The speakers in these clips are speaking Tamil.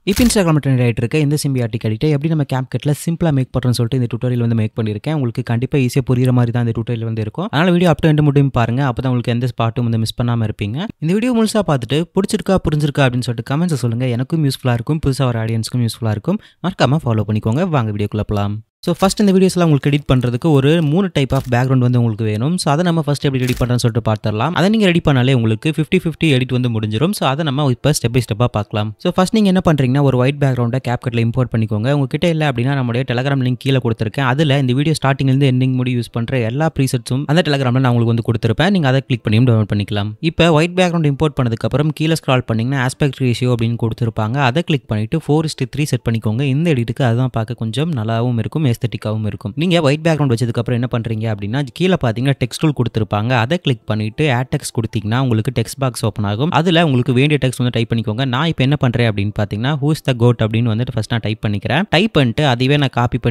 இப்போ இன்ஸ்டாகிராம் ட்ரெண்ட் ஆகிட்டு இருக்க இந்த சிம்பியாட்டிக் எடிட்டை எப்படி நம்ம CapCutல சிம்பிளாக மேக் பண்ணுறோன்னு சொல்லிட்டு இந்த டுட்டோரியல் வந்து மேக் பண்ணியிருக்கேன். உங்களுக்கு கண்டிப்பாக ஈஸியாக புரியுற மாதிரி தான் இந்த டுட்டோரியல் வந்து இருக்கும். அதனால் வீடியோ அப் டு எண்ட் மட்டும் பாருங்க. அப்போ தான் உங்களுக்கு எந்த ஸ்பாட்டும் வந்து மிஸ் பண்ணாமல் இருப்பீங்க. இந்த வீடியோ முழுசாக பார்த்துட்டு பிடிச்சிருக்கா புரிஞ்சிருக்கா அப்படின்னு சொல்லிட்டு கமெண்ட்ஸ் சொல்லுங்கள். எனக்கும் யூஸ்ஃபுல்லாக இருக்கும், புதுசாக வர ஆடியன்ஸ்க்கும் யூஸ்ஃபுல்லாக இருக்கும். மறக்காமல் ஃபாலோ பண்ணிக்கோங்க. வாங்க வீடியோக்குள்ளே போகலாம். ஸோ ஃபஸ்ட் இந்த வீடியோஸ்லாம் உங்களுக்கு எடிட் பண்ணுறதுக்கு ஒரு 3 டைப் ஆஃப் பேக்ரவுண்ட் வந்து உங்களுக்கு வேணும். ஸோ அதை நம்ம ஃபஸ்ட் எப்படி ரெடி பண்ணுறோன்னு சொல்லிட்டு பார்த்துடலாம். அதை நீங்கள் ரெடி பண்ணாலே உங்களுக்கு 50-50 எடிட் வந்து முடிஞ்சிடும். ஸோ அதை நம்ம இப்போ ஸ்டெப் பை ஸ்டெப்பாக பார்க்கலாம். ஸோ ஃபஸ்ட் நீங்கள் என்ன பண்ணுறீங்கன்னா ஒரு ஒயிட் பேக்ரவுண்டை CapCutல இம்போர்ட் பண்ணிக்கோங்க. உங்ககிட்ட இல்லை அப்படின்னா நம்மளுடைய டெலகிராம் லிங்க் கீழே கொடுத்துருக்கேன். அதில் இந்த வீடியோ ஸ்டார்டிங்லேருந்து எண்டிங் முடி யூஸ் பண்ணுற எல்லா ப்ரீசெட்ஸும் அந்த டெலகிராமில் நான் உங்களுக்கு வந்து கொடுத்துருப்பேன். நீங்கள் அதை கிளிக் பண்ணியும் டவுன்லோட் பண்ணிக்கலாம். இப்போ ஒயிட் பேக்ரவுண்ட் இம்போர்ட் பண்ணதுக்கப்புறம் கீழே ஸ்க்ரால் பண்ணிங்கன்னா ஆஸ்பெக்ட் ரேஷியோ அப்படின்னு கொடுத்துருப்பாங்க. அதை கிளிக் பண்ணிவிட்டு 4:3 செட் பண்ணிக்கோங்க. இந்த எடிட்டுக்கு அதுதான் பார்க்க கொஞ்சம் நல்லாவும் இருக்கும், எஸ்தட்டிக்காகவும் இருக்கும். நீங்கள் ஒயிட் பேக்ரவுண்ட் வச்சதுக்கப்புறம் என்ன பண்ணுறீங்க அப்படின்னா கீழே பார்த்தீங்கன்னா டெக்ஸ்ட் டூல் கொடுத்துருப்பாங்க. அதை கிளிக் பண்ணிவிட்டு ஆட் டெக்ஸ்ட் கொடுத்தீங்கன்னா உங்களுக்கு டெக்ஸ்ட் பாக்ஸ் ஓப்பன் ஆகும். அதில் உங்களுக்கு வேண்டிய டெக்ஸ்ட் வந்து டைப் பண்ணிக்கோங்க. நான் இப்போ என்ன பண்ணுறேன் அப்படின்னு பார்த்தீங்கன்னா ஹூஸ் த கோட் அப்படின்னு வந்துட்டு ஃபஸ்ட் நான் டைப் பண்ணிக்கிறேன். டைப் பண்ணிட்டு அதுவே நான் காப்பி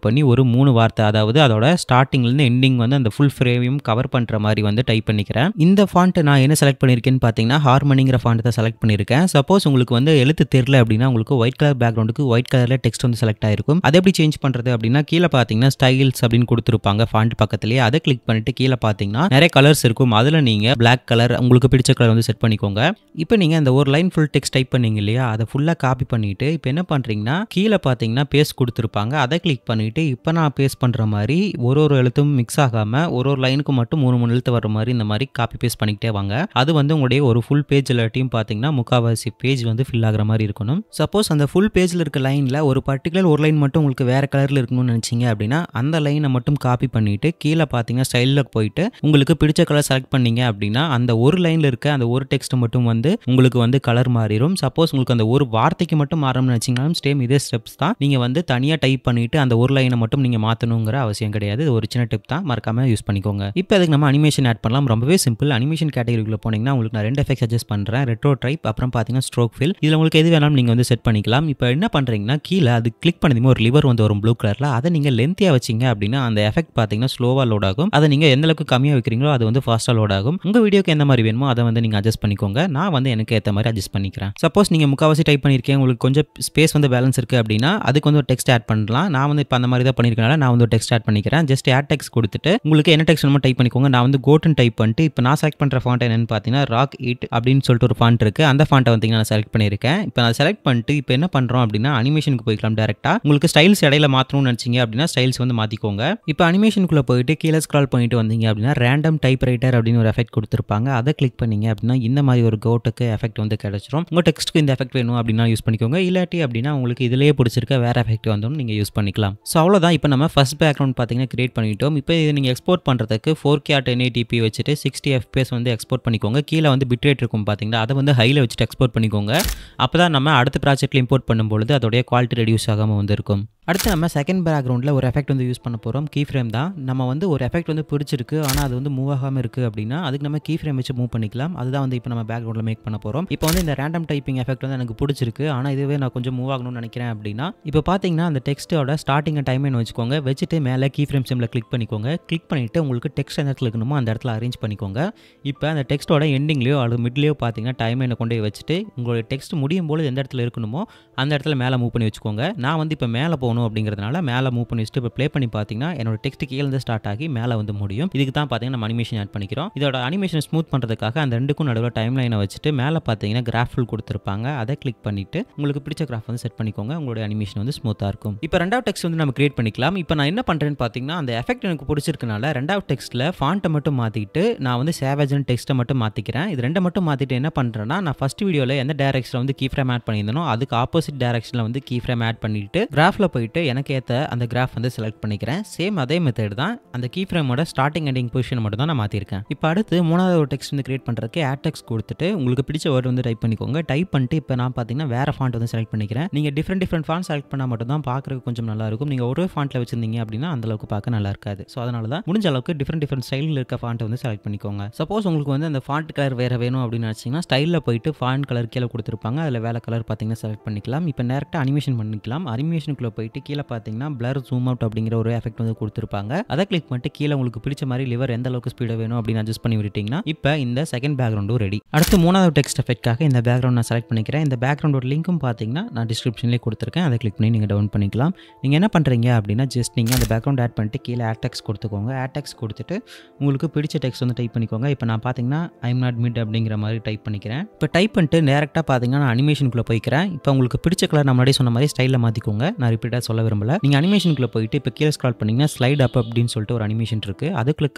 பண்ணி ஒரு 3 வார்த்தை, அதாவது அதோட ஸ்டார்டிங்லேருந்து எண்டிங் வந்து அந்த ஃபுல் ஃப்ரேமையும் கவர் பண்ணுற மாதிரி வந்து டைப் பண்ணிக்கிறேன். இந்த ஃபாண்ட்டு நான் என்ன செலக்ட் பண்ணியிருக்கேன்னு பார்த்தீங்கன்னா ஹார்மனிங்கிற ஃபாண்ட் தான் செலக்ட் பண்ணியிருக்கேன். சப்போஸ் உங்களுக்கு வந்து எழுத்து தெரியல அப்படின்னா உங்களுக்கு ஒயிட் கலர் பேக்ரவுண்டுக்கு ஒயிட் கலரில் டெக்ஸ்ட் வந்து செலக்ட் ஆயிருக்கும். அதை எப்படி சேஞ்ச் பண்ணுறது அப்படின்னா கீழே பார்த்தீங்கன்னா ஸ்டைல்ஸ் அப்படின்னு கொடுத்துருப்பாங்க ஃபாண்ட் பக்கத்துலேயே. அதை கிளிக் பண்ணிட்டு கீழே பார்த்தீங்கன்னா நிறைய கலர்ஸ் இருக்கும். அதில் நீங்கள் பிளாக் கலர் உங்களுக்கு பிடிச்ச கலர் வந்து செட் பண்ணிக்கோங்க. இப்போ நீங்கள் அந்த ஒரு லைன் ஃபுல் டெக்ஸ்ட் டைப் பண்ணீங்க இல்லையா, அதை ஃபுல்லாக காப்பி பண்ணிட்டு இப்போ என்ன பண்ணுறீங்கன்னா கீழே பார்த்தீங்கன்னா பேஸ்ட் கொடுத்துருப்பாங்க. அதை கிளிக் பண்ணிட்டு இப்போ நான் பேஸ்ட் பண்ணுற மாதிரி ஒரு எழுத்தும் மிக்ஸ் ஆகாமல் ஒரு லைனுக்கு மட்டும் 3 எழுத்து வர மாதிரி இந்த மாதிரி காப்பி பேஸ்ட் பண்ணிக்கிட்டே வாங்க. அது வந்து உங்களுடைய ஒரு ஃபுல் பேஜ் இல்லாட்டியும் பார்த்தீங்கன்னா முக்கால்வாசி பேஜ் வந்து ஃபில் ஆகிற மாதிரி இருக்கணும். சப்போஸ் அந்த ஃபுல் பேஜில் இருக்க லைனில் ஒரு பர்டிகுலர் ஒரு லைன் மட்டும் உங்களுக்கு வேறு கலரில் இருக்கணும்னு நினச்சிங்க அப்படின்னா அந்த லைனை மட்டும் காப்பி பண்ணிட்டு கீழே பார்த்தீங்கன்னா ஸ்டைலில் போயிட்டு உங்களுக்கு பிடிச்ச கலர் செலக்ட் பண்ணீங்க அப்படின்னா அந்த ஒரு லைனில் இருக்க அந்த ஒரு டெக்ஸ்ட் மட்டும் வந்து உங்களுக்கு வந்து கலர் மாறிடும். சப்போஸ் உங்களுக்கு அந்த ஒரு வார்த்தைக்கு மட்டும் மாறணும்னு நினச்சிங்கனாலும் சேம் இதே ஸ்டெப்ஸ் தான். நீங்கள் வந்து தனியாக டைப் பண்ணிட்டு அந்த ஒரு லைனை மட்டும் நீங்கள் மாற்றணுங்கிற அவசியம் கிடையாது. இது ஒரு சின்ன டிப் தான், மறக்காம யூஸ் பண்ணிக்கோங்க. இப்போ அதுக்கு நம்ம அனிமேஷன் ஆட் பண்ணலாம். ரொம்பவே சிம்பிள். அனிமேஷன் கேட்டகரிக்குள்ள போனீங்கன்னா உங்களுக்கு நான் 2 எஃபெக்ட் சஜஸ்ட் பண்ணுறேன். ரெட்ரோ ட்ரைப், அப்புறம் பார்த்தீங்கன்னா ஸ்ட்ரோக் ஃபில். இதில் உங்களுக்கு எது வேணாலும் நீங்கள் வந்து செட் பண்ணிக்கலாம். இப்போ என்ன பண்ணுறீங்கன்னா கீழே அது கிளிக் பண்ணதுமே ஒரு லிவர் வந்து வரும் ப்ளூ கலரில். அதை நீங்கள் லென்த்தியாக வச்சிங்க அப்படின்னா அந்த எஃபெக்ட் பார்த்தீங்கன்னா ஸ்லோவாக லோட் ஆகும். அதை நீங்கள் எந்த அளவுக்கு கம்மியாக வைக்கிறீங்களோ அது வந்து ஃபாஸ்ட்டாக லோட் ஆகும். உங்கள் வீடியோக்கு எந்த மாதிரி வேணுமோ அதை வந்து நீங்கள் அட்ஜஸ்ட் பண்ணிக்கோங்க. நான் வந்து எனக்கு ஏற்ற மாதிரி அட்ஜஸ்ட் பண்ணிக்கிறேன். சப்போஸ் நீங்கள் முக்கால்வாசி டைப் பண்ணியிருக்கேன், உங்களுக்கு கொஞ்சம் ஸ்பேஸ் வந்து பேலன்ஸ் இருக்குது அப்படின்னா அதுக்கு வந்து ஒரு டெக்ஸ்ட் ஆட் பண்ணலாம். நான் வந்து இப்போ அந்த மாதிரி தான் பண்ணியிருக்கனால நான் வந்து ஒரு டெக்ஸ்ட் ஆட் பண்ணிக்கிறேன். ஜஸ்ட் ஆட் டெக்ஸ்ட் கொடுத்துட்டு உங்களுக்கு என்ன டெக்ஸ்ட் வேணுமோ டைப் பண்ணிக்கோங்க. நான் வந்து கோட்டன் டைப் பண்ணிட்டு இப்போ நான் செலக்ட் பண்ணுற ஃபாண்ட் என்னன்னு பார்த்தீங்கன்னா ராக் இட் அப்படின்னு சொல்லிட்டு ஒரு ஃபாண்ட் இருக்குது. அந்த ஃபாண்ட்டை வந்து நான் செலக்ட் பண்ணியிருக்கேன். இப்போ நான் செலக்ட் பண்ணிட்டு இப்போ என்ன பண்ணுறோம் அப்படின்னா அனிமேஷனுக்கு போய்க்கலாம் டேரெக்டாக. உங்களுக்கு ஸ்டைல்ஸ் இடையில மாற்றணும்னு நினச்சிங்க அப்படின்னா ஸ்டைல்ஸ் வந்து மாற்றிக்கோங்க. இப்போ அனிமேஷனுக்குள்ளே போயிட்டு கீழே ஸ்க்ரால் பண்ணிட்டு வந்தீங்க அப்படின்னா ரேண்டம் டைப் ரைட்டர் அப்படின்னு ஒரு எஃபெக்ட் கொடுத்துருப்பாங்க. அதை கிளிக் பண்ணீங்க அப்படின்னா இந்த மாதிரி ஒரு கோட்டுக்கு எஃபெக்ட் வந்து கிடைச்சிரும். உங்கள் டெக்ஸ்ட்டுக்கு இந்த எஃபெக்ட் வேணும் அப்படின்னா யூஸ் பண்ணிக்கோங்க. இல்லாட்டி அப்படின்னா உங்களுக்கு இதிலேயே பிடிச்சிருக்க வேறு எஃபெக்ட் வந்து நீங்கள் யூஸ் பண்ணிக்கலாம். ஸோ அவ்வளோதான். இப்போ நம்ம ஃபர்ஸ்ட் பேக்ரவுண்ட் பார்த்தீங்கன்னா கிரியேட் பண்ணிட்டோம். இப்போ இதை நீங்கள் எக்ஸ்போர்ட் பண்ணுறதுக்கு 4K 1080p வச்சுட்டு 60 FPS வந்து எக்ஸ்போர்ட் பண்ணிக்கோங்க. கீழே வந்து பிட்ரேட் இருக்கும் பார்த்தீங்கன்னா அதை வந்து ஹையில் வச்சுட்டு எக்ஸ்போர்ட் பண்ணிக்கோங்க. அப்போ தான் நம்ம அடுத்த ப்ராஜெக்ட்டில் இம்போர்ட் பண்ணும்பொழுது அதோடைய குவாலிட்டி ரெடியூஸ் ஆகாமல் வந்து இருக்கும். அடுத்து நம்ம செகண்ட் பேக்ரவுண்டில் ஒரு எஃபெக்ட் வந்து யூஸ் பண்ண போகிறோம். கீ ஃப்ரேம் தான். நம்ம வந்து ஒரு எஃபெக்ட் வந்து பிடிச்சிருக்கு ஆனால் அது வந்து மூவ் ஆகாமல் இருக்குது அப்படின்னா அதுக்கு நம்ம கீ ஃப்ரேம் வச்சு மூவ் பண்ணிக்கலாம். அதுதான் வந்து இப்போ நம்ம பேக்ரவுண்டில் மேக் பண்ண போகிறோம். இப்போ வந்து இந்த ரேண்டம் டைப்பிங் எஃபெக்ட் வந்து எனக்கு பிடிச்சிருக்கு ஆனால் இதுவே நான் கொஞ்சம் மூவ் ஆகணும்னு நினைக்கிறேன் அப்படின்னா இப்போ பார்த்தீங்கன்னா அந்த டெக்ஸ்ட்டோட ஸ்டார்டிங் டைம் வச்சுக்கோங்க. வச்சுட்டு மேலே கீ ஃப்ரேம் சிம்மில் கிளிக் பண்ணிக்கோங்க. கிளிக் பண்ணிவிட்டு உங்களுக்கு டெக்ஸ்ட் எந்த இடத்துல இருக்கணுமோ அந்த இடத்துல அரேஞ்ச் பண்ணிக்கோங்க. இப்போ அந்த டெக்ஸ்ட்டோட எண்டிங்லேயோ அல்லது மிட்லேயோ பார்த்தீங்கன்னா டைம் கொண்டு போய் வச்சுட்டு உங்களுடைய டெக்ஸ்ட் முடியும் போது எந்த இடத்துல இருக்கணுமோ அந்த இடத்துல மேலே மூவ் பண்ணி வச்சுக்கோங்க. நான் வந்து இப்போ மேலே போகணும் அப்படிங்கிறதுனால மேலே மூவ் பண்ணி வச்சுட்டு இப்போ ப்ளே பண்ணி பார்த்தீங்கன்னா என்னோட டெக்ஸ்ட் கீழே ஸ்டார்ட் ஆகி மேலே வந்து முடியும். இதுக்கு தான் பார்த்தீங்கன்னா நம்ம அனிமேஷன் ஆட் பண்ணிக்கிறோம். இதோட அனிமேஷன் ஸ்மூத் பண்ணுறதுக்காக அந்த ரெண்டுக்கும் நடுவில் டைம் லைனை வச்சுட்டு மேலே பார்த்தீங்கன்னா கிராஃபில் கொடுத்துருப்பாங்க. அதை கிளிக் பண்ணிட்டு உங்களுக்கு பிடிச்ச கிராஃப் வந்து செட் பண்ணிக்கோங்க. உங்களுடைய அனிமேஷன் வந்து ஸ்மூத்தாக இருக்கும். இப்போ ரெண்டாவது டெக்ஸ்ட் வந்து நம்ம கிரியேட் பண்ணிக்கலாம். இப்போ நான் என்ன பண்ணுறேன்னு பார்த்தீங்கன்னா அந்த எஃபெக்ட் எனக்கு பிடிச்சிருக்கனால ரெண்டாவது டெக்ஸ்ட்டில் ஃபாண்ட்டை மட்டும் மாற்றிட்டு நான் வந்து சேவேஜ்னு டெக்ஸ்ட்டை மட்டும் மாற்றிக்கிறேன். இது ரெண்டை மட்டும் மாற்றிட்டு என்ன பண்ணுறேன்னா நான் ஃபஸ்ட் வீடியோவில் எந்த டேரக்ஷனில் வந்து கீ ஃப்ரேம் ஆட் பண்ணியிருந்தனோ அதுக்கு ஆப்போசிட் டேரக்ஷனில் வந்து கீ ஃப்ரேம் ஆட் பண்ணிட்டு கிராஃபில் போயிட்டு எனக்கு ஏற்ற அந்த கிராஃப் வந்து செலக்ட் பண்ணிக்கிறேன். சேம் அதே மெத்தட் தான். அந்த கீ ஃப்ரேமோட ஸ்டார்டிங் எண்டிங் பொசிஷன் மட்டும் தான் நான் மாற்றிருக்கேன். இப்போ அடுத்து மூணாவது ஒரு டெக்ஸ்ட் வந்து கிரியேட் பண்ணுறதுக்கு ஆட் டெக்ஸ்ட் கொடுத்துட்டு உங்களுக்கு பிடிச்ச வேர்டு வந்து டைப் பண்ணிக்கோங்க. டைப் பண்ணிட்டு இப்போ நான் பார்த்தீங்கன்னா வேறு ஃபாண்ட் வந்து செலக்ட் பண்ணிக்கிறேன். நீங்கள் டிஃப்ரெண்ட் ஃபாண்ட் செலக்ட் பண்ணால் மட்டும் தான் பார்க்குறதுக்கு கொஞ்சம் நல்லா இருக்கும். நீங்கள் ஒரு ஃபாண்ட்டில் வச்சிருந்தீங்க அப்படின்னா அந்த அளவுக்கு பார்க்க நல்லா இருக்காது. ஸோ அதனால தான் முடிஞ்ச அளவுக்கு டிஃப்ரெண்ட் ஸ்டைலில் இருக்க ஃபாண்ட்டை வந்து செலக்ட் பண்ணிக்கோங்க. சப்போஸ் உங்களுக்கு வந்து அந்த ஃபாண்ட் கலர் வேறு வேணும் அப்படின்னு நினச்சிங்கன்னா ஸ்டைலில் போயிட்டு ஃபாண்ட் கலர் கீழே கொடுத்துருப்பாங்க. அதில் வேறு கலர் பார்த்தீங்கன்னா செலக்ட் பண்ணிக்கலாம். இப்போ டேரெக்டாக அனிமேஷன் பண்ணிக்கலாம். அனிமேஷனுக்குள்ளே போயிட்டு போயிட்டு கீழே பார்த்தீங்கன்னா blur zoom out அப்படிங்கிற ஒரு எஃபெக்ட் வந்து கொடுத்துருப்பாங்க. அதை கிளிக் பண்ணிட்டு கீழே உங்களுக்கு பிடிச்ச மாதிரி லிவர் எந்த அளவுக்கு ஸ்பீடாக வேணும் அப்படின்னு அட்ஜஸ்ட் பண்ணி விட்டீங்கன்னா இப்போ இந்த செகண்ட் பேக்ரவுண்டும் ரெடி. அடுத்து மூணாவது டெக்ஸ்ட் எஃபெக்ட்காக இந்த பேக்ரவுண்ட் நான் செலக்ட் பண்ணிக்கிறேன். இந்த பேக்ரவுண்டோட லிங்க்கும் பார்த்தீங்கன்னா நான் டிஸ்கிரிப்ஷன்லேயே கொடுத்துருக்கேன். அதை கிளிக் பண்ணி நீங்கள் டவுன் பண்ணிக்கலாம். நீங்கள் என்ன பண்ணுறீங்க அப்படின்னா ஜஸ்ட் நீங்கள் அந்த பேக்ரவுண்ட் ஆட் பண்ணிட்டு கீழே ஆட் டெக்ஸ்ட் கொடுத்துக்கோங்க. ஆட் டெக்ஸ்ட் கொடுத்துட்டு உங்களுக்கு பிடிச்ச டெக்ஸ்ட் வந்து டைப் பண்ணிக்கோங்க. இப்போ நான் பார்த்தீங்கன்னா ஐம் நாட் மிட் அப்படிங்கிற மாதிரி டைப் பண்ணிக்கிறேன். இப்போ டைப் பண்ணிட்டு டேரெக்டாக பார்த்தீங்கன்னா நான் அனிமேஷனுக்குள்ளே போய்க்கிறேன். இப்போ உங்களுக்கு பிடிச்ச கலர் நான் முன்னாடி சொன்ன மாதிரி ஸ்டைலில் மாற்றிக்கோங்க. நான் ரிப்பீட்டாக சொல்ல விரும்பல. நீங்கள் அனிமேஷனுக்குள்ளே போயிட்டு இப்போ கீழே ஸ்க்ரால் பண்ணிங்கன்னா ஸ்லைட் அப் அப்படின்னு சொல்லிட்டு ஒரு அனிமேஷன் இருக்குது.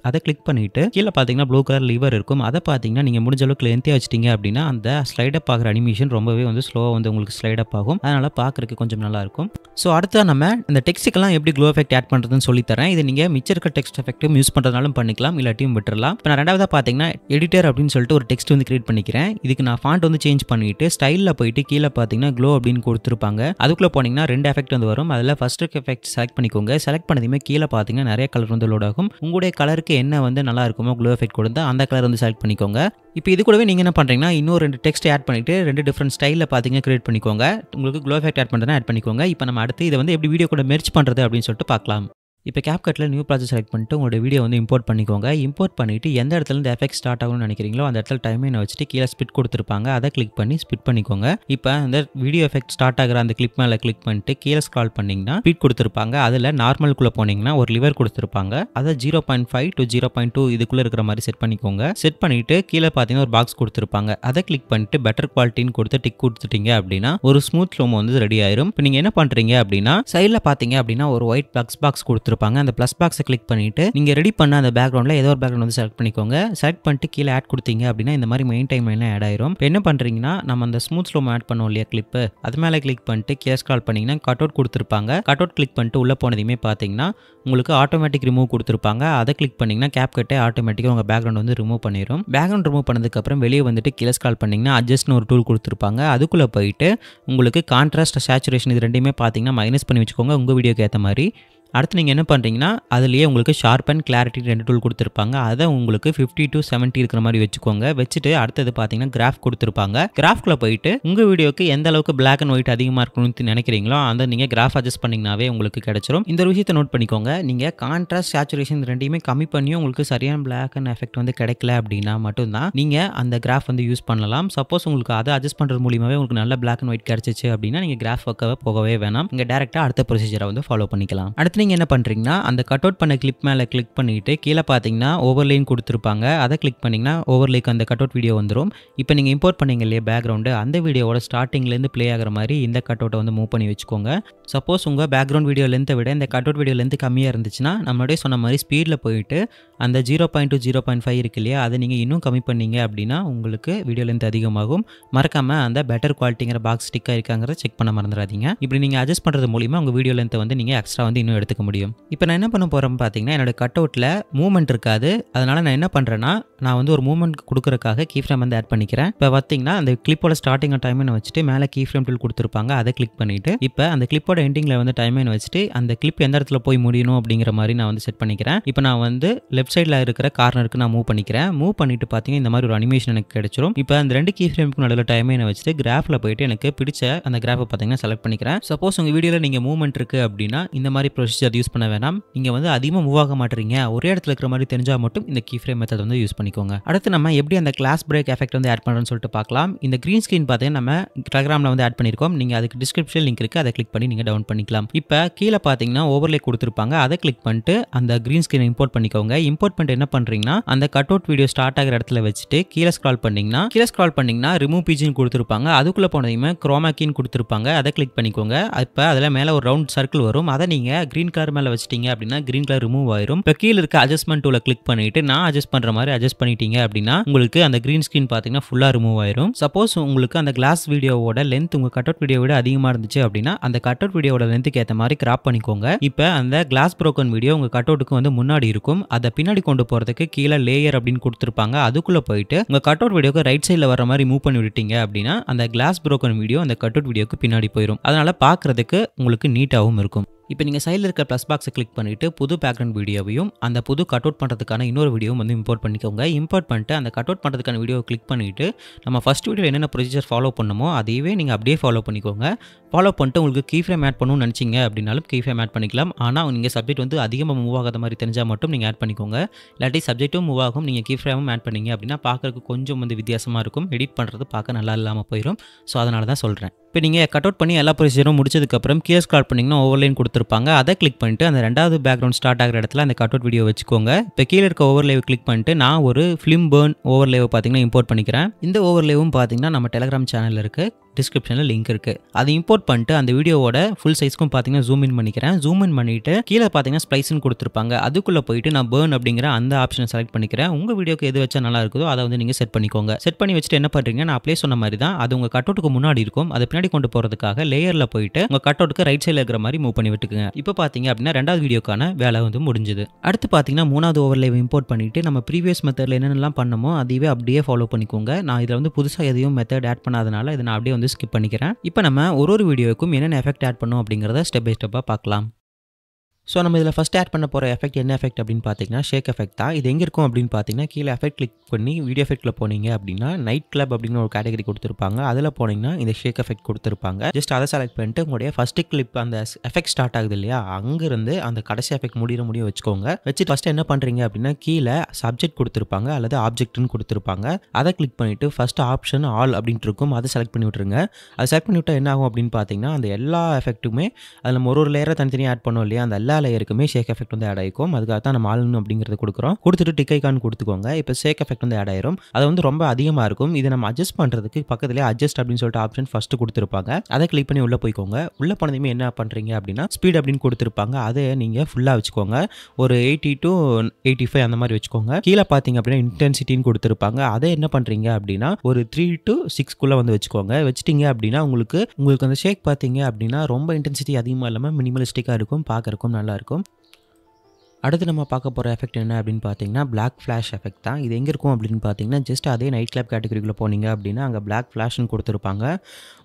அதை கிளிக் பண்ணிவிட்டு கீழே பார்த்தீங்கன்னா ப்ளூ கலர் லிவர் இருக்கும். அதை பார்த்தீங்கன்னா நீங்கள் முடிஞ்ச அளவுக்கு லென்த்தியாக வச்சிட்டிங்க அப்படின்னா அந்த ஸ்லைட் அப் ஆகிற அனிமேஷன் ரொம்பவே வந்து ஸ்லோவாக வந்து உங்களுக்கு ஸ்லைட் அப் ஆகும். அதனால் பார்க்குறதுக்கு கொஞ்சம் நல்லாயிருக்கும். ஸோ அடுத்து நம்ம இந்த டெக்ஸ்ட்டுக்கெல்லாம் எப்படி க்ளோ எஃபெக்ட் ஆட் பண்ணுறதுன்னு சொல்லித்தரேன். இது நீங்கள் மிச்சம் இருக்க டெக்ஸ்ட் எஃபெக்ட்டும் யூஸ் பண்ணுறதுனாலும் பண்ணிக்கலாம், இல்லாட்டியும் விட்டுறலாம். இப்போ நான் ரெண்டாவதாக பார்த்தீங்கன்னா எடிட்டர் அப்படின்னு சொல்லிட்டு ஒரு டெக்ஸ்ட் வந்து கிரியேட் பண்ணிக்கிறேன். இதுக்கு நான் ஃபாண்ட் வந்து சேஞ்ச் பண்ணிவிட்டு ஸ்டைலில் போயிட்டு கீழே பார்த்தீங்கன்னா க்ளோ அப்படின்னு கொடுத்துருப்பாங்க. அதுக்குள்ளே போனீங்கன்னா 2 எஃபெக்ட் வந்து வரும். அதில் ஃபர்ஸ்ட் எஃபெக்ட் செலக்ட் பண்ணிக்கோங்க. செலக்ட் பண்ணதுமே கீழே பார்த்தீங்கன்னா நிறைய கலர் வந்து லோட் ஆகும். உங்களுடைய கலருக்கு என்ன வந்து நல்லா இருக்குமோ க்ளோ எஃபெக்ட் கொடுத்தா அந்த கலர் வந்து செலக்ட் பண்ணிக்கோங்க. இப்போ இது கூடவே நீங்கள் என்ன பண்ணுறீங்கன்னா இன்னும் 2 டெக்ஸ்ட் ஆட் பண்ணிவிட்டு 2 டிஃப்ரெண்ட் ஸ்டைலில் பார்த்தீங்கன்னா கிரியேட் பண்ணிக்கோங்க. உங்களுக்கு க்ளோ எஃபெக்ட் ஆட் பண்ணுறதுனா ஆட் பண்ணிக்கோங்க. இப்போ நம்ம அடுத்து இதை வந்து எப்படி வீடியோ கூட மெர்ஜ் பண்ணுறது அப்படின்னு சொல்லிட்டு பார்க்கலாம். இப்போ CapCutல நியூ ப்ராஜெக்ட் செலக்ட் பண்ணிட்டு உங்களோட வீடியோ வந்து இம்போர்ட் பண்ணிக்கோங்க. இம்போர்ட் பண்ணிவிட்டு எந்த இடத்துல இந்த எஃபெக்ட் ஸ்டார்ட் ஆகும்னு நினைக்கிறீங்களோ அந்த இடத்துல டைமைனை வச்சுட்டு கீழே ஸ்பிட் கொடுத்துருப்பாங்க. அதை கிளிக் பண்ணி ஸ்பிட் பண்ணிக்கோங்க. இப்போ அந்த வீடியோ எஃபெக்ட் ஸ்டார்ட் ஆகிற அந்த கிளிப் மேலே கிளிக் பண்ணிட்டு கீழே ஸ்க்ரால் பண்ணிங்கன்னா ஸ்பீட் கொடுத்துருப்பாங்க. அதில் நார்மலுக்குள்ளே போனீங்கன்னா ஒரு லிவர் கொடுத்துருப்பாங்க. அதை 0.5 to 0.2 இதுக்குள்ளே இருக்கிற மாதிரி செட் பண்ணிக்கோங்க. செட் பண்ணிவிட்டு கீழே பார்த்தீங்கன்னா ஒரு பாக்ஸ் கொடுத்துருப்பாங்க. அதை கிளிக் பண்ணிட்டு பெட்டர் குவாலிட்டின்னு கொடுத்து டிக் கொடுத்துட்டீங்க அப்படின்னா ஒரு ஸ்மூத் ஸ்லோமோ வந்து ரெடி ஆயிரும். இப்போ நீங்கள் என்ன பண்ணுறீங்க அப்படின்னா சைடில் பார்த்தீங்க அப்படின்னா ஒரு ஒயிட் பாக்ஸ் கொடுத்துருப்பாங்க. அந்த பிளஸ் பாக்ஸை கிளிக் பண்ணிட்டு நீங்க ரெடி பண்ண அந்த பேக்ரவுண்ட்ல ஏதோ ஒரு பேக்ரவுண்ட் வந்து செலக்ட் பண்ணிக்கோங்க. செலக்ட் பண்ணிட்டு கீழே ஆட் கொடுத்தீங்க அப்படின்னா இந்த மாதிரி மெயின் டைம் லைன்ல ஆட் ஆயிரும். இப்போ என்ன பண்றீங்கன்னா நம்ம அந்த ஸ்மூத் ஸ்லோமோ ஆட் பண்ணோம் இல்லையா கிளிப், அது மேலே கிளிக் பண்ணிட்டு கீழே ஸ்க்ரால் பண்ணீங்கன்னா கட் அவுட் கொடுத்துருப்பாங்க. கட் அவுட் கிளிக் பண்ணிட்டு உள்ள போனதுமே பார்த்தீங்கன்னா உங்களுக்கு ஆட்டோமேட்டிக் ரிமூவ் கொடுத்துருப்பாங்க. அதை கிளிக் பண்ணீங்கன்னா CapCut ஆட்டோமேட்டிக்காக உங்க பேக்ரவுண்ட் வந்து ரிமூவ் பண்ணிடும். பேக்ரவுண்ட் ரிமூவ் பண்ணதுக்கு அப்புறம் வெளியே வந்துட்டு கீழே ஸ்க்ரால் பண்ணீங்கன்னா அட்ஜஸ்ட்னு ஒரு டூல் கொடுத்துருப்பாங்க. அதுக்குள்ள போயிட்டு உங்களுக்கு கான்ட்ராஸ்ட், சேச்சுரேஷன் இது ரெண்டுமே பார்த்தீங்கன்னா மைனஸ் பண்ணி வச்சுக்கோங்க உங்க வீடியோக்கு ஏற்ற மாதிரி. அடுத்து நீங்கள் என்ன பண்ணுறீங்கன்னா அதுலேயே உங்களுக்கு ஷார்ப் அண்ட் கிளாரிட்டி 2 டூல் கொடுத்துருப்பாங்க. அதை உங்களுக்கு 50 to 70 இருக்கிற மாதிரி வச்சுக்கோங்க. வச்சுட்டு அடுத்தது பார்த்தீங்கன்னா கிராஃப் கொடுத்துருப்பாங்க. கிராஃப்குள்ளே போயிட்டு உங்கள் வீடியோக்கு எந்த அளவுக்கு பிளாக் அண்ட் ஒயிட் அதிகமாக இருக்கணும்னு நினைக்கிறீங்களோ அந்த நீங்கள் கிராஃப் அட்ஜஸ்ட் பண்ணிங்கனாவே உங்களுக்கு கிடைச்சிரும். இந்த ஒரு விஷயத்தை நோட் பண்ணிக்கோங்க. நீங்கள் கான்ட்ராஸ்ட், சேச்சுரேஷன் ரெண்டையுமே கம்மி பண்ணியும் உங்களுக்கு சரியான பிளாக் அண்ட் எஃபெக்ட் வந்து கிடைக்கல அப்படின்னா மட்டும்தான் நீங்கள் அந்த கிராஃப் வந்து யூஸ் பண்ணலாம். சப்போஸ் உங்களுக்கு அதை அட்ஜஸ்ட் பண்ணுறது மூலியமாகவே உங்களுக்கு நல்ல பிளாக் அண்ட் ஒயிட் கிடைச்சிச்சு அப்படின்னா நீங்கள் கிராஃப் ஒர்க்காக போகவே வேணாம். நீங்கள் டேரெக்டாக அடுத்த ப்ரொசீஜரை வந்து ஃபாலோ பண்ணிக்கலாம். அடுத்து நீங்கள் என்ன பண்ணுறீங்கன்னா அந்த கட் அவுட் பண்ண கிளிப் மேலே கிளிக் பண்ணிட்டு கீழே பார்த்தீங்கன்னா ஓவர்லேன்னு கொடுத்துருப்பாங்க. அதை கிளிக் பண்ணிங்கன்னா ஓவர்லேக்கு அந்த கட் அவுட் வீடியோ வந்துடும். இப்போ நீங்கள் இம்போர்ட் பண்ணீங்க இல்லையா பேக்ரவுண்டு, அந்த வீடியோவோட ஸ்டார்டிங்லேருந்து ப்ளே ஆகிற மாதிரி இந்த கட் அவுட்டை வந்து மூவ் பண்ணி வச்சுக்கோங்க. சப்போஸ் உங்கள் பேக்ரவுண்ட் வீடியோ லென்த்தை விட இந்த கட் அவுட் வீடியோ லென்த் கம்மியாக இருந்துச்சுன்னா நம்மளே சொன்ன மாதிரி ஸ்பீடில் போயிட்டு அந்த 0.2 0.5 இருக்கு இல்லையா அதை நீங்கள் இன்னும் கம்மி பண்ணீங்க அப்படின்னா உங்களுக்கு வீடியோ லென்த் அதிகமாகும். மறக்காமல் அந்த பெட்டர் குவாலிட்டிங்கிற பாக்ஸ் ஸ்டிக் ஆயிருக்காங்கிறத செக் பண்ண மறந்துடாதீங்க. இப்படி நீங்கள் அட்ஜஸ்ட் பண்ணுறது மூலிமா உங்கள் வீடியோ லென்த்தை வந்து நீங்கள் எக்ஸ்ட்ரா வந்து இன்னும் எடுத்துக்க முடியும். இப்போ நான் என்ன பண்ண போகிறேன்னு பார்த்தீங்கன்னா என்னோட கட் அவுட்டில் மூவ்மெண்ட் இருக்காது. அதனால் நான் என்ன பண்ணுறேன்னா நான் வந்து ஒரு மூவ்மெண்ட் கொடுக்குறதுக்காக கீ ஃப்ரேம் வந்து ஆட் பண்ணிக்கிறேன். இப்போ பார்த்தீங்கன்னா அந்த கிளிப்போட ஸ்டார்டிங் டைமை வச்சுட்டு மேலே கீ ஃப்ரேம் டூல் கொடுத்துருப்பாங்க. அதை கிளிக் பண்ணிவிட்டு இப்போ அந்த கிளிப்போட எண்டிங்கில் வந்து டைமை வச்சுட்டு அந்த கிளிப் எந்த இடத்துல போய் முடியணும் அப்படிங்கிற மாதிரி நான் வந்து செட் பண்ணிக்கிறேன். இப்போ நான் வந்து லெஃப்ட் சைடில் இருக்கிற கார்னருக்கு நான் மூவ் பண்ணிக்கிறேன். மூவ் பண்ணிட்டு பார்த்தீங்கன்னா இந்த மாதிரி ஒரு அனிமேஷன் எனக்கு கிடைச்சிரும். இப்போ அந்த 2 கீ ஃப்ரேமுக்கு நடுவில் டைமை வச்சுட்டு கிராஃபில் போயிட்டு எனக்கு பிடிச்ச அந்த கிராஃபை பார்த்தீங்கன்னா செலக்ட் பண்ணிக்கிறேன். சப்போஸ் உங்கள் வீடியோவில் நீங்கள் மூவ்மெண்ட் இருக்குது அப்படின்னா இந்த மாதிரி ப்ரொசீஜர் யூஸ் பண்ண வேணாம். நீங்கள் வந்து அதிகமாக மூவ் ஆக மாட்டீங்க, ஒரே இடத்துல இருக்கிற மாதிரி தெரிஞ்சால் மட்டும் இந்த கீ ஃப்ரேம் மெத்தட் வந்து யூஸ் பண்ணிக்கோங்க. அடுத்து நம்ம எப்படி அந்த கிளாஸ் பிரேக் எஃபெக்ட் வந்து ஆட் பண்ணுறோம்னு சொல்லிட்டு பார்க்கலாம். இந்த கிரீன் ஸ்க்ரீன் பார்த்தீங்கன்னா நம்ம டெலிகிராமில் வந்து ஆட் பண்ணியிருக்கோம். நீங்கள் அதுக்கு டிஸ்கிரிப்ஷன் லிங்க் இருக்குது, அதை கிளிக் பண்ணி நீங்கள் டவுன் பண்ணிக்கலாம். இப்போ கீழே பார்த்தீங்கன்னா ஓவர்லே கொடுத்துருப்பாங்க. அதை கிளிக் பண்ணிட்டு அந்த கிரீன் ஸ்க்ரீனை இம்போர்ட் பண்ணிக்கோங்க. இம்போர்ட் பண்ணிட்டு என்ன பண்ணுறீங்கன்னா அந்த கட் அவுட் வீடியோ ஸ்டார்ட் ஆகிற இடத்துல வச்சுட்டு கீழே ஸ்க்ரால் பண்ணிங்கன்னா ரிமூவ் பீஜின்னு கொடுத்துருப்பாங்க. அதுக்குள்ளே போனதையுமே குரோமாக்கின்னு கொடுத்துருப்பாங்க. அதை கிளிக் பண்ணிக்கோங்க. இப்போ அதில் மேலே ஒரு ரவுண்ட் சர்க்கிள் வரும். அதை நீங்கள் கிரீன் கலர் மேலே வச்சிட்டீங்க அப்படின்னா கிரீன் கலர் ரிமூவ் ஆயிரும். இப்போ கீழே இருக்க அட்ஜஸ்ட்மெண்ட் டூலை கிளிக் பண்ணிட்டு நான் அட்ஜஸ்ட் பண்ணுற மாதிரி அட்ஜஸ்ட் பண்ணிட்டீங்க அப்படின்னா உங்களுக்கு அந்த கிரீன் ஸ்க்ரீன் பார்த்தீங்கன்னா ஃபுல்லாக ரிமூவ் ஆயிரும். சப்போஸ் உங்களுக்கு அந்த கிளாஸ் வீடியோவோட லென்த் உங்கள் கட் அவுட் வீடியோ விட அதிகமாக இருந்துச்சு அப்படின்னா அந்த கட் அவுட் வீடியோட லென்த்துக்கு ஏற்ற மாதிரி கிராப் பண்ணிக்கோங்க. இப்போ அந்த கிளாஸ் ப்ரோக்கன் வீடியோ உங்கள் கட் அவுட்டுக்கு வந்து முன்னாடி இருக்கும். அதை பின்னாடி கொண்டு போகிறதுக்கு கீழே லேயர் அப்படின்னு கொடுத்துருப்பாங்க. அதுக்குள்ளே போயிட்டு உங்கள் கட் அவுட் வீடியோக்கு ரைட் சைடில் வர மாதிரி மூவ் பண்ணி விட்டீங்க அப்படின்னா அந்த கிளாஸ் ப்ரோக்கன் வீடியோ அந்த கட் அவுட் வீடியோக்கு பின்னாடி போயிடும். அதனால பார்க்கறதுக்கு உங்களுக்கு நீட்டாகவும் இருக்கும். இப்போ நீங்கள் சைடில் இருக்க ப்ளஸ் பாக்ஸை கிளிக் பண்ணிவிட்டு புது பேக்ரவுண்ட் வீடியோவையும் அந்த புது கட் அவுட் பண்ணுறதுக்கான இன்னொரு வீடியோவும் வந்து இம்போர்ட் பண்ணிக்கோங்க. இம்போர்ட் பண்ணிட்டு அந்த கட் அவுட் பண்ணுறதுக்கான வீடியோவை கிளிக் பண்ணிவிட்டு நம்ம ஃபஸ்ட் வீடியோவில் என்னென்ன ப்ரொசீஜர் ஃபாலோ பண்ணமோ அதையே நீங்கள் அப்படியே ஃபாலோ பண்ணிக்கோங்க. ஃபாலோ பண்ணிட்டு உங்களுக்கு கீ ஃப்ரேம் ஆட் பண்ணணும்னு நினச்சிங்க அப்படின்னாலும் கீ ஃப்ரேம் ஆட் பண்ணிக்கலாம். ஆனால் நீங்கள் சப்ஜெக்ட் வந்து அதிகமாக மூவ் ஆகாத மாதிரி தெரிஞ்சால் மட்டும் நீங்கள் ஆட் பண்ணிக்கோங்க. இல்லாட்டி சப்ஜெக்ட்டும் மூவ் ஆகும், நீங்கள் கீ ஃப்ரேமும் ஆட் பண்ணிங்க அப்படின்னா பார்க்குறதுக்கு கொஞ்சம் வந்து வித்தியாசமாக இருக்கும், எடிட் பண்ணுறது பார்க்க நல்லா இல்லாமல் போயிடும். ஸோ அதனால தான் சொல்கிறேன். இப்போ நீங்கள் கட் அவுட் பண்ணி எல்லா ப்ரொசீஜரும் முடிச்சதுக்கப்புறம் கீழே ஸ்க்ரால் பண்ணிங்கன்னா ஓவர்லேன்னு கொடுத்துருப்பாங்க. அதை கிளிக் பண்ணிட்டு அந்த ரெண்டாவது பேக்ரவுண்ட் ஸ்டார்ட் ஆகிற இடத்துல அந்த கட் அவுட் வீடியோ வச்சுக்கோங்க. இப்போ கீழே இருக்க ஓவர்லேவை கிளிக் பண்ணிட்டு நான் ஒரு ஃபிலிம் பர்ன் ஓவர்லேவை பார்த்தீங்கன்னா இம்போர்ட் பண்ணிக்கிறேன். இந்த ஓவர்லேவும் பார்த்தீங்கன்னா நம்ம டெலிகிராம் சேனல் இருக்குது, டிஸ்கிரிப்ஷனில் லிங்க் இருக்குது. அதை இம்போர்ட் பண்ணிட்டு அந்த வீடியோவோட ஃபுல் சைஸ்க்கும் பார்த்தீங்கன்னா ஜூம் இன் பண்ணிக்கிறேன். ஜூம் இன் பண்ணிவிட்டு கீழே பார்த்தீங்கன்னா ஸ்ப்ளைஸ்ன்னு கொடுத்துருப்பாங்க. அதுக்குள்ளே போயிட்டு நான் பர்ன் அப்படிங்கிற அந்த ஆப்ஷனை செலக்ட் பண்ணிக்கிறேன். உங்கள் வீடியோக்கு எது வச்சா நல்லா இருக்குதோ அதை வந்து நீங்கள் செட் பண்ணிக்கோங்க. செட் பண்ணி வச்சுட்டு என்ன பண்ணுறீங்க, நான் அப்படியே சொன்ன மாதிரி தான் அது உங்கள் கட் அவுட்டுக்கு முன்னாடி இருக்கும். அதை பின்னாடி கொண்டு போகிறதுக்காக லேயரில் போயிட்டு உங்கள் கட் அவுட்டுக்கு ரைட் சைடில் இருக்கிற மாதிரி மூவ் பண்ணி விட்டுக்குங்க. இப்போ பார்த்தீங்க அப்படின்னா ரெண்டாவது வீடியோக்கான வேலை வந்து முடிஞ்சுது. அடுத்து பார்த்தீங்கன்னா மூணாவது ஓவர்லேவை இம்போர்ட் பண்ணிவிட்டு நம்ம ப்ரீவியஸ் மெத்தடில் என்னென்னலாம் பண்ணமோ அதையே அப்படியே ஃபாலோ பண்ணிக்கோங்க. நான் இதில் வந்து புதுசாக எதையும் மெத்தட் ஆட் பண்ணாதனால இதை நான் அப்படியே வந்து ஸ்கிப் பண்ணிக்கிறேன். இப்போ நம்ம ஒரு வீடியோவுக்கும் என்னென்ன எஃபெக்ட் ஆட் பண்ணோம் அப்படிங்கிறத ஸ்டெப் பை ஸ்டெப்பாக பார்க்கலாம். ஸோ நம்ம இதில் ஃபஸ்ட் ஆட் பண்ண போகிற எஃபெக்ட் என்ன எஃபெக்ட் அப்படின்னு பார்த்தீங்கன்னா ஷேக் எஃபெக்ட் தான். இது எங்கே இருக்கும் அப்படின்னு பார்த்தீங்கன்னா கீழே எஃபெக்ட் கிளிக் பண்ணி வீடியோ எஃபெக்ட்டில் போனீங்க அப்படின்னா நைட் கிளப் அப்படின்னு ஒரு கேட்டகரி கொடுத்துருப்பாங்க. அதில் போனீங்கன்னா இந்த ஷேக் எஃபெக்ட் கொடுத்துருப்பாங்க. ஜஸ்ட் அதை செலக்ட் பண்ணிட்டு உங்களுடைய ஃபஸ்ட்டு கிளிப் அந்த எஃபெக்ட் ஸ்டார்ட் ஆகுது இல்லையா, அங்கேருந்து அந்த கடைசி எஃபெக்ட் முடிய வச்சுக்கோங்க. வச்சுட்டு ஃபஸ்ட்டு என்ன பண்ணுறீங்க அப்படின்னா கீழே சப்ஜெக்ட் கொடுத்துருப்பாங்க அல்லது ஆப்ஜெக்ட்னு கொடுத்துருப்பாங்க. அதை கிளிக் பண்ணிவிட்டு ஃபஸ்ட்டு ஆப்ஷன் ஆல் அப்படின்ட்டு இருக்கும், அதை செலக்ட் பண்ணி விட்டுருங்க. அதை செலக்ட் பண்ணி விட்டால் என்ன ஆகும் அப்படின்னு பார்த்தீங்கன்னா அந்த எல்லா எஃபெக்ட்டுமே அதில் நம்ம ஒரு லேயரை தனித்தனியாக ஆட் பண்ணோம் இல்லையா, அந்த எல்லா லேயருக்குமே ஷேக் எஃபெக்ட் வந்து ஆட் ஆகிக்கும். அதுக்காக தான் நம்ம ஆல்னு அப்படிங்கிறது கொடுக்குறோம். கொடுத்துட்டு டிக் ஐகான் கொடுத்துக்கோங்க. இப்போ ஷேக் எஃபெக்ட் வந்து ஆட் ஆயிரும். அது வந்து ரொம்ப அதிகமாக இருக்கும். இதை நம்ம அட்ஜஸ்ட் பண்ணுறதுக்கு பக்கத்துலேயே அட்ஜஸ்ட் அப்படின்னு சொல்லிட்டு ஆப்ஷன் ஃபஸ்ட்டு கொடுத்துருப்பாங்க. அதை கிளிக் பண்ணி உள்ளே போய்க்கோங்க. உள்ளே போனதுமே என்ன பண்ணுறீங்க அப்படின்னா ஸ்பீட் அப்படின்னு கொடுத்துருப்பாங்க. அதை நீங்கள் ஃபுல்லாக வச்சுக்கோங்க. ஒரு 80 to 85 அந்த மாதிரி வச்சுக்கோங்க. கீழே பார்த்தீங்க அப்படின்னா இன்டென்சிட்டின்னு கொடுத்துருப்பாங்க. அதை என்ன பண்ணுறீங்க அப்படின்னா ஒரு 3 to 6 வந்து வச்சுக்கோங்க. வச்சுட்டீங்க அப்படின்னா உங்களுக்கு அந்த ஷேக் பார்த்தீங்க அப்படின்னா ரொம்ப இன்டென்சிட்டி அதிகமாக இல்லாமல் மினிமலிஸ்டிக்காக இருக்கும், பார்க்கறக்கும் நல்லாயிருக்கும். அடுத்து நம்ம பார்க்க போகிற எஃபெக்ட் என்ன அப்படின்னு பார்த்தீங்கன்னா பிளாக் ஃப்ளாஷ் எஃபெக்ட் தான். இது எங்கே இருக்கும் அப்படின்னு பார்த்தீங்கன்னா ஜஸ்ட் அதே நைட் கிளப் கேட்டகரிக்குள்ளே போனீங்க அப்படின்னா அங்கே பிளாக் ஃப்ளாஷ்னு கொடுத்துருப்பாங்க.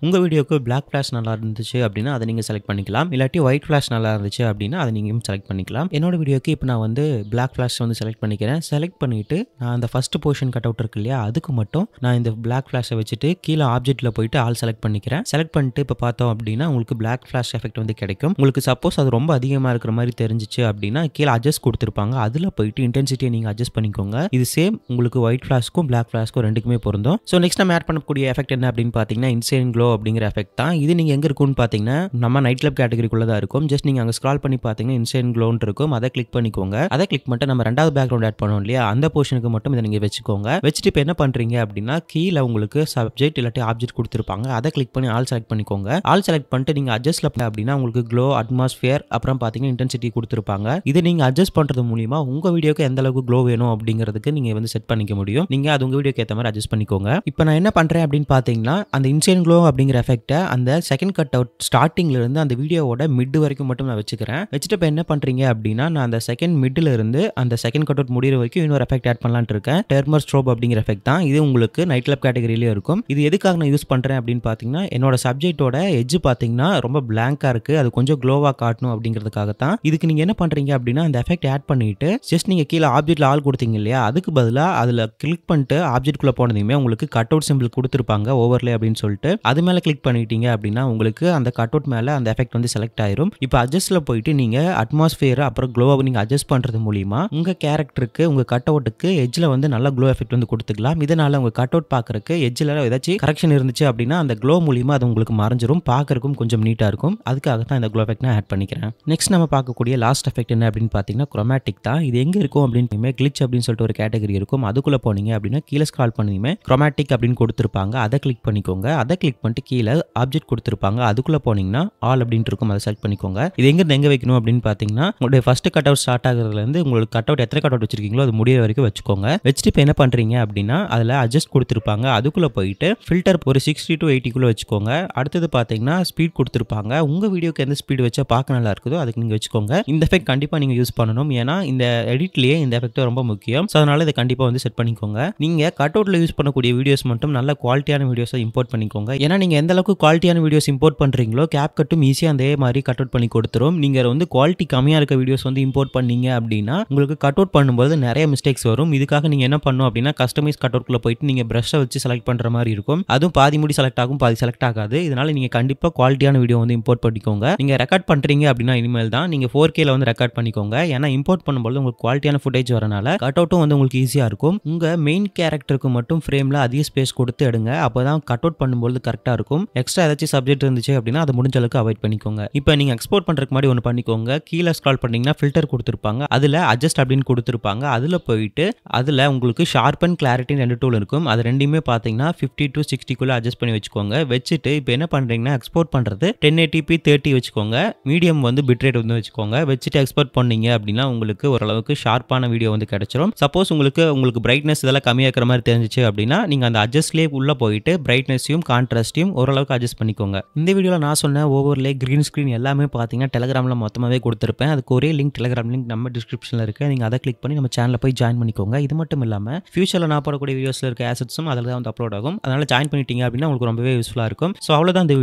உங்கள் வீடியோக்கு பிளாக் ஃப்ளாஷ் நல்லா இருந்துச்சு அப்படின்னா அதை நீங்கள் செலக்ட் பண்ணிக்கலாம். இல்லாட்டி ஒயிட் ஃப்ளாஷ் நல்லா இருந்துச்சு அப்படின்னா அதை நீங்கள் செலக்ட் பண்ணிக்கலாம். என்னோட வீடியோக்கு இப்போ நான் வந்து பிளாக் ஃப்ளாஷ் வந்து செலக்ட் பண்ணிக்கிறேன். செலக்ட் பண்ணிவிட்டு நான் அந்த ஃபஸ்ட்டு போர்ஷன் கட் அவுட் இருக்கு இல்லையா, அதுக்கு மட்டும் நான் இந்த பிளாக் ஃப்ளாஷை வச்சுட்டு கீழே ஆப்ஜெக்ட்டில் போயிட்டு ஆல் செலக்ட் பண்ணிக்கிறேன். செலக்ட் பண்ணிட்டு இப்போ பார்த்தோம் அப்படின்னா உங்களுக்கு பிளாக் ஃப்ளாஷ் எஃபெக்ட் வந்து கிடைக்கும். உங்களுக்கு சப்போஸ் அது ரொம்ப அதிகமாக இருக்கிற மாதிரி தெரிஞ்சிச்சு அப்படின்னா கீழே அட்ஜஸ்ட் கொடுத்துருப்பாங்க. அதில் போயிட்டு இன்டென்சிட்டியை நீங்கள் அட்ஜஸ்ட் பண்ணிக்கோங்க. இது சேம் உங்களுக்கு ஒயிட் ஃப்ளாஷ்க்கும் பிளாக் ஃப்ளாஷ்க்கும் ரெண்டுக்குமே பொருந்தும். ஸோ நெக்ஸ்ட் நம்ம ஆட் பண்ணக்கூடிய எஃபெக்ட் என்ன அப்படின்னு பார்த்தீங்கன்னா இன்சேன் க்ளோ அப்படிங்கிற எஃபெக்ட் தான். இது நீங்கள் எங்கே இருக்குன்னு பார்த்தீங்கன்னா நம்ம நைட் கிளப் கேட்டகரிக்குள்ளே தான் இருக்கும். ஜஸ்ட் நீங்கள் அங்கே ஸ்க்ரால் பண்ணி பார்த்தீங்கன்னா இன்சேன் க்ளோன்னு இருக்கும். அதை கிளிக் பண்ணிக்கோங்க. அதை கிளிக் பண்ணிட்டு நம்ம ரெண்டாவது பேக்ரவுண்ட் ஆட் பண்ணோம் இல்லையா, அந்த போர்ஷனுக்கு மட்டும் இதை நீங்கள் வச்சுக்கோங்க. வச்சுட்டு இப்போ என்ன பண்ணுறீங்க அப்படின்னா கீழே உங்களுக்கு சப்ஜெக்ட் இல்லாட்டி ஆப்ஜெக்ட் கொடுத்துருப்பாங்க. அதை கிளிக் பண்ணி ஆல் செலக்ட் பண்ணிக்கோங்க. ஆல் செலக்ட் பண்ணிட்டு நீங்கள் அட்ஜஸ்ட்ல அப்படின்னா உங்களுக்கு க்ளோ, அட்மாஸ்பியர், அப்புறம் பார்த்தீங்கன்னா இன்டென்சிட்டி கொடுத்துருப்பாங்க. இதை நீங்கள் அட்ஜஸ்ட் பண்ணுறது மூலியமா உங்க வீடியோக்கு எந்த அளவுக்கு க்ளோ வேணும் அப்படிங்கிறதுக்கு நீங்க வந்து செட் பண்ணிக்க முடியும். நீங்க அது உங்க வீடியோக்கு ஏற்ற மாதிரி அட்ஜஸ்ட் பண்ணிக்கோங்க. இப்போ நான் என்ன பண்றேன் அப்படின்னு பார்த்தீங்கன்னா அந்த இன்சேன் க்ளோ அப்படிங்கிற எஃபெக்ட்டை அந்த செகண்ட் கட் அவுட் ஸ்டார்டிங்ல இருந்து அந்த வீடியோவோட மிட் வரைக்கும் மட்டும் நான் வச்சுக்கிறேன். வச்சுட்டு இப்போ என்ன பண்றீங்க அப்படின்னா நான் அந்த செகண்ட் மிட்ல இருந்து அந்த செகண்ட் கட் அவுட் முடிகிற வரைக்கும் இன்னொரு எஃபெக்ட் ஆட் பண்ணலாம்னு இருக்கேன். டெர்மர் ஸ்ட்ரோப் அப்படிங்கிற எஃபெக்ட் தான். இது உங்களுக்கு நைட் கிளப் கேட்டகரியிலேயே இருக்கும். இது எதுக்காக நான் யூஸ் பண்றேன் அப்படின்னு பார்த்தீங்கன்னா என்னோட சப்ஜெக்டோட எட்ஜ் பார்த்தீங்கன்னா ரொம்ப பிளாங்கா இருக்கு, அது கொஞ்சம் க்ளோவா காட்டணும் அப்படிங்கிறதுக்காக தான். இதுக்கு நீங்க என்ன பண்றீங்க அப்படின்னா அந்த எஃபெக்ட் ஆட் பண்ணிட்டு ஜஸ்ட் நீங்க கீழே ஆப்ஜெக்ட்ல ஆல் கொடுத்தீங்க இல்லையா, அதுக்கு பதிலாக அதில் கிளிக் பண்ணிட்டு ஆப்ஜெக்ட்குள்ளே போனதுமே உங்களுக்கு கட் அவுட் சிம்பிள் கொடுத்துருப்பாங்க ஓவர்லே அப்படின்னு சொல்லிட்டு அது மேலே கிளிக் பண்ணிட்டீங்க அப்படின்னா உங்களுக்கு அந்த கட் அவுட் மேலே அந்த எஃபெக்ட் வந்து செலக்ட் ஆயிரும். இப்போ அட்ஜஸ்ட்ல போயிட்டு நீங்கள் அட்மாஸ்பியர் அப்புறம் க்ளோவை நீங்கள் அட்ஜஸ்ட் பண்ணுறது மூலியமா உங்கள் கேரக்டருக்கு உங்கள் கட் அவுட்டுக்கு எட்ஜில் வந்து நல்ல க்ளோ எஃபெக்ட் வந்து கொடுத்துக்கலாம். இதனால உங்கள் கட் அவுட் பார்க்கறதுக்கு எட்ஜில் ஏதாச்சும் கரெக்ஷன் இருந்துச்சு அப்படின்னா அந்த க்ளோ மூலியமா அது உங்களுக்கு மறைஞ்சிரும், பார்க்கறதுக்கும் கொஞ்சம் நீட்டாக இருக்கும். அதுக்காக தான் இந்த க்ளோ எஃபெக்ட் நான் ஆட் பண்ணிக்கிறேன். நெக்ஸ்ட் நம்ம பார்க்கக்கூடிய லாஸ்ட் எஃபெக்ட் என்ன அப்படின்னு பார்த்தீங்கன்னா குரோமேட்டிக் தான். இது எங்கே இருக்கும் அப்படின்னு கிளிச் அப்படின்னு சொல்லிட்டு ஒரு கேட்டகரி இருக்கும். அதுக்குள்ள போனீங்க அப்படின்னா கீழே ஸ்க்ரால் பண்ணீங்க குரோமேட்டிக் அப்படின்னு கொடுத்துருப்பாங்க. அதை கிளிக் பண்ணிக்கோங்க. அதை கிளிக் பண்ணிட்டு கீழே ஆப்ஜெக்ட் கொடுத்துருப்பாங்க. அதுக்குள்ள போனீங்கன்னா ஆல் அப்படின்னு இருக்கும். அதை செலக்ட் பண்ணிக்கோங்க. இது எங்க வைக்கணும் அப்படின்னு பார்த்தீங்கன்னா உங்களுடைய ஃபர்ஸ்ட் கட் அவுட் ஸ்டார்ட் ஆகுறதுல இருந்து உங்களுக்கு கட் அவுட் எத்தனை கட் அவுட் வச்சிருக்கீங்களோ அது முடிய வரைக்கும் வச்சுக்கோங்க. வச்சுட்டு இப்போ என்ன பண்றீங்க அப்படின்னா அதில் அட்ஜஸ்ட் கொடுத்துருப்பாங்க. அதுக்குள்ள போயிட்டு ஃபில்டர் ஒரு 60 to 80 வச்சுக்கோங்க. அடுத்தது பார்த்தீங்கன்னா ஸ்பீட் கொடுத்துருப்பாங்க. உங்க வீடியோக்கு எந்த ஸ்பீட் வச்சா பார்க்க நல்லா இருக்குதோ அதுக்கு நீங்க வச்சுக்கோங்க. இந்த எஃபெக்ட் கண்டிப்பா நீங்க யூஸ் பண்ணணும். ஏன்னா இந்த எடிட்லயே இந்த எஃபெக்ட் ரொம்ப முக்கியம். ஸோ அதனால இதை கண்டிப்பாக வந்து செட் பண்ணிக்கோங்க. நீங்கள் கட் அவுட்டில் யூஸ் பண்ணக்கூடிய வீடியோஸ் மட்டும் நல்ல குவாலிட்டியான வீடியோஸை இம்போர்ட் பண்ணிக்கோங்க. ஏன்னா நீங்கள் எந்த அளவுக்கு குவாலிட்டியான வீடியோஸ் இம்போர்ட் பண்ணுறீங்களோ CapCutம் ஈஸியாக அதே மாதிரி கட் அவுட் பண்ணி கொடுத்துரும். நீங்கள் வந்து குவாலிட்டி கம்மியாக இருக்க வீடியோஸ் வந்து இம்போர்ட் பண்ணீங்க அப்படின்னா உங்களுக்கு கட் அவுட் பண்ணும்போது நிறைய மிஸ்டேக்ஸ் வரும். இதுக்காக நீங்கள் என்ன பண்ணணும் அப்படின்னா கஸ்டமைஸ் கட் அவுட்குள்ள போயிட்டு நீங்கள் ப்ரஷ்ஷை வச்சு செலக்ட் பண்ணுற மாதிரி இருக்கும். அதுவும் பாதி முடி செலக்ட் ஆகும், பாதி செலக்ட் ஆகாது. இதனால நீங்கள் கண்டிப்பாக குவாலிட்டியான வீடியோ வந்து இம்போர்ட் பண்ணிக்கோங்க. நீங்கள் ரெக்கார்ட் பண்ணுறீங்க அப்படின்னா இனிமேல் தான் நீங்கள் 4Kல வந்து ரெக்கார்ட் பண்ணிக்கோங்க. ஏன்னா இம்போர்ட் பண்ணும்போது உங்களுக்கு குவாலிட்டியான ஃபுட்டேஜ் வரனால கட் அவுட்டும் வந்து உங்களுக்கு ஈஸியாக இருக்கும். உங்கள் மெயின் கேரக்டருக்கு மட்டும் ஃப்ரேமில் அதிக ஸ்பேஸ் கொடுத்து எடுங்க. அப்போ தான் கட் அவுட் பண்ணும்போது கரெக்டாக இருக்கும். எக்ஸ்ட்ரா ஏதாச்சும் சப்ஜெக்ட் இருந்துச்சு அப்படின்னா அதை முடிஞ்ச அளவுக்கு அவாய்ட் பண்ணிக்கோங்க. இப்போ நீங்கள் எக்ஸ்போர்ட் பண்ணுறதுக்கு முன்னாடி ஒன்று பண்ணிக்கோங்க. கீழே ஸ்க்ரால் பண்ணீங்கன்னா ஃபில்டர் கொடுத்துருப்பாங்க. அதில் அட்ஜஸ்ட் அப்படின்னு கொடுத்துருப்பாங்க. அதில் போயிட்டு அதில் உங்களுக்கு ஷார்ப் அண்ட் கிளாரிட்டின்னு 2 டூல் இருக்கும். அது ரெண்டுமே பார்த்தீங்கன்னா 50 to 60க்குள்ளே அட்ஜஸ்ட் பண்ணி வச்சுக்கோங்க. வச்சுட்டு இப்போ என்ன பண்ணுறீங்கன்னா எக்ஸ்போர்ட் பண்ணுறது 1080p 30 வச்சுக்கோங்க. மீடியம் வந்து பிட்ரேட் வந்து வச்சுக்கோங்க. வச்சுட்டு எக்ஸ்போர்ட் பண்ணீங்க அப்படின்னா உங்களுக்கு ஓரளவுக்கு ஷார்ப்பான வீடியோ வந்து கிடைச்சிரும். சப்போஸ் உங்களுக்கு பிரைட்னஸ் இதெல்லாம் கம்மியாக இருக்கிற மாதிரி தெரிஞ்சிச்சு அப்படின்னா நீங்கள் அந்த அட்ஜஸ்ட்லேயே உள்ளே போயிட்டு பிரைட்னஸையும் கான்ட்ராஸ்ட்டையும் ஓரளவுக்கு அட்ஜஸ்ட் பண்ணிக்கோங்க. இந்த வீடியோவில் நான் சொன்ன ஓவர்லே கிரீன் ஸ்க்ரீன் எல்லாமே பார்த்தீங்கன்னா டெலிகிராமில் மொத்தமாகவே கொடுத்துருப்பேன். அதுக்கு ஒரே லிங்க் டெலிகிராம் லிங்க் நம்ம டிஸ்கிரிப்ஷனில் இருக்குது. நீங்கள் அதை கிளிக் பண்ணி நம்ம சேனலில் போய் ஜாயின் பண்ணிக்கோங்க. இது மட்டும் இல்லாமல் ஃபியூச்சரில் நான் போடக்கூடிய வீடியோஸில் இருக்க ஆசட்ஸும் அதில் தான் வந்து அப்லோட் ஆகும். அதனால் ஜாயின் பண்ணிட்டீங்க அப்படின்னா உங்களுக்கு ரொம்பவே யூஸ்ஃபுல்லாக இருக்கும். ஸோ அவ்வளோதான் இந்த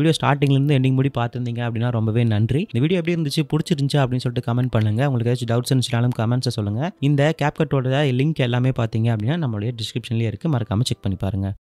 வீடியோ ஸ்டார்டிங்லேருந்து எண்டிங் முடி பார்த்துருந்தீங்க அப்படின்னா ரொம்பவே நன்றி. இந்த வீடியோ எப்படி இருந்துச்சு, பிடிச்சிருந்துச்சு அப்படின்னு சொல்லிட்டு கமெண்ட் பண்ணுங்கள். உங்களுக்கு ஏதாச்சும் டவுட்ஸ் இருந்துச்சுனாலும் கமெண்ட்ஸை சொல்லுங்கள். இந்த CapCutோட லிங்க் எல்லாமே பார்த்தீங்க அப்படின்னா நம்மளுடைய டிஸ்கிரிப்ஷன்லேயே இருக்குது. மறக்காமல் செக் பண்ணி பாருங்கள்.